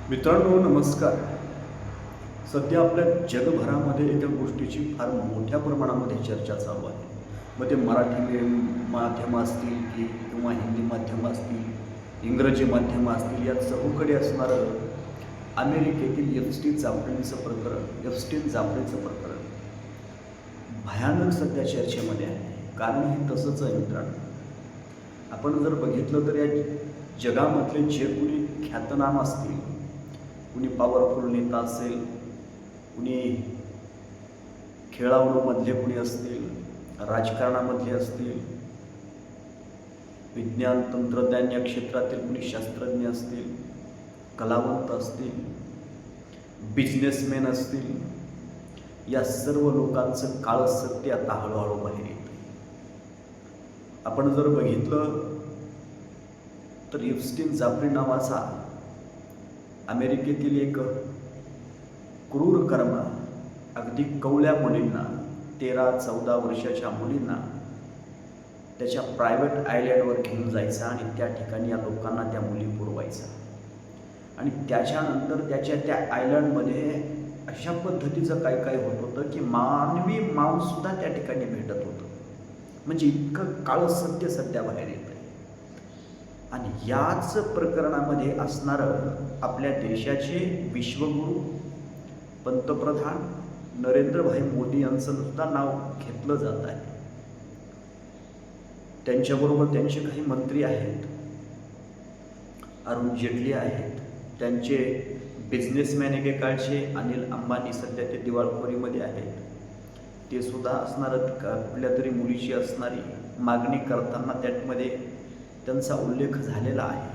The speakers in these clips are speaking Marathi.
मित्रांनो नमस्कार. सध्या आपल्या जगभरामध्ये एका गोष्टीची फार मोठ्या प्रमाणामध्ये चर्चा चालू आहे. मग ते मराठी माध्यमं असतील किंवा हिंदी माध्यमं असतील, इंग्रजी माध्यमं असतील, या चहूकडे असणारं अमेरिकेतील एप्स्टीन जाफरीचं प्रकरण भयानक सध्या चर्चेमध्ये आहे. कारण हे तसंच आहे मित्रांनो. आपण जर बघितलं तर या जगामधले जे कोणी ख्यातनाम असतील, कुणी पॉवरफुल नेता असेल, कुणी खेळाडूमधले कुणी असतील, राजकारणामधले असतील, विज्ञान तंत्रज्ञान या क्षेत्रातील कुणी शास्त्रज्ञ असतील, कलावंत असतील, बिझनेसमॅन असतील, या सर्व लोकांचं काळं सत्य आता हळूहळू बाहेर येतं. आपण जर बघितलं तर एप्स्टीन जाफरी नावाचा अमेरिकेतील एक क्रूर कर्म अगदी कवळ्या मुलींना, 13-14 वर्षाच्या मुलींना त्याच्या प्रायव्हेट आयलँडवर घेऊन जायचा आणि त्या ठिकाणी या लोकांना त्या मुली पुरवायचा. आणि त्याच्यानंतर त्या आयलँडमध्ये अशा पद्धतीचं काय होत होतं की मानवी मांससुद्धा त्या ठिकाणी भेटत होतं. म्हणजे इतकं काळं सत्य सध्या बाहेर येतं. आणि याच प्रकरणामध्ये असणारं आपल्या देशाचे विश्वगुरू पंतप्रधान नरेंद्रभाई मोदी यांचं सुद्धा नाव घेतलं जात आहे. त्यांच्याबरोबर त्यांचे काही मंत्री आहेत, अरुण जेटली आहेत, त्यांचे बिझनेसमॅन एकेकाळचे अनिल अंबानी सध्या ते दिवाळखोरीमध्ये आहेत, ते सुद्धा असणारं कुठल्या तरी मुलीची असणारी मागणी करताना त्यामध्ये त्यांचा उल्लेख झालेला आहे.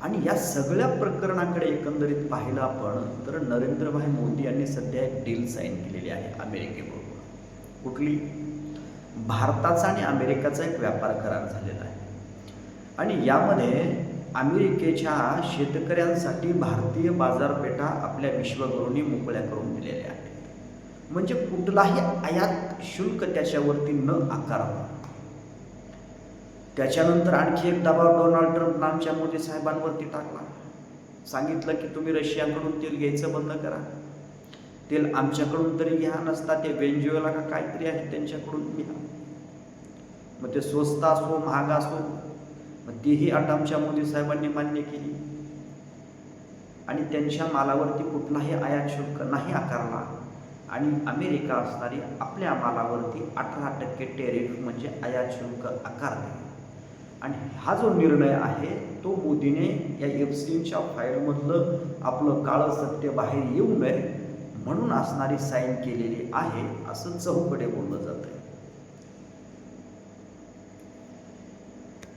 आणि या सगळ्या प्रकरणाकडे एकंदरीत पाहिलं आपण तर नरेंद्रभाई मोदी यांनी सध्या एक डील साईन केलेली आहे अमेरिकेबरोबर. कुठली? भारताचा आणि अमेरिकेचा एक व्यापार करार झालेला आहे. आणि यामध्ये अमेरिकेच्या शेतकऱ्यांसाठी भारतीय बाजारपेठा आपल्या विश्वगुरूंनी मोकळ्या करून दिलेल्या आहेत. म्हणजे कुठलाही आयात शुल्क त्याच्यावरती न आकारता. त्याच्यानंतर आणखी एक दबाव डोनाल्ड ट्रम्प आमच्या मोदी साहेबांवरती टाकला. सांगितलं की तुम्ही रशियाकडून तेल घ्यायचं बंद करा, तेल आमच्याकडून तरी घ्या, नसता ते वेनेझुएला का काहीतरी आहे त्यांच्याकडून घ्या. मग ते स्वस्त असो महाग असो, मग तीही अट आमच्या मोदी साहेबांनी मान्य केली. आणि त्यांच्या मालावरती कुठलाही आयात शुल्क नाही आकारला. आणि अमेरिका असणारी आपल्या मालावरती 18% टेरिफ म्हणजे आयात शुल्क आकारले. आणि हा जो निर्णय आहे तो मोदीने या एप्स्टीनच्या फाईलमधलं आपलं काळं सत्य बाहेर येऊ नये म्हणून असणारी साईन केलेली आहे, असं चहूकडे बोललं जातं आहे.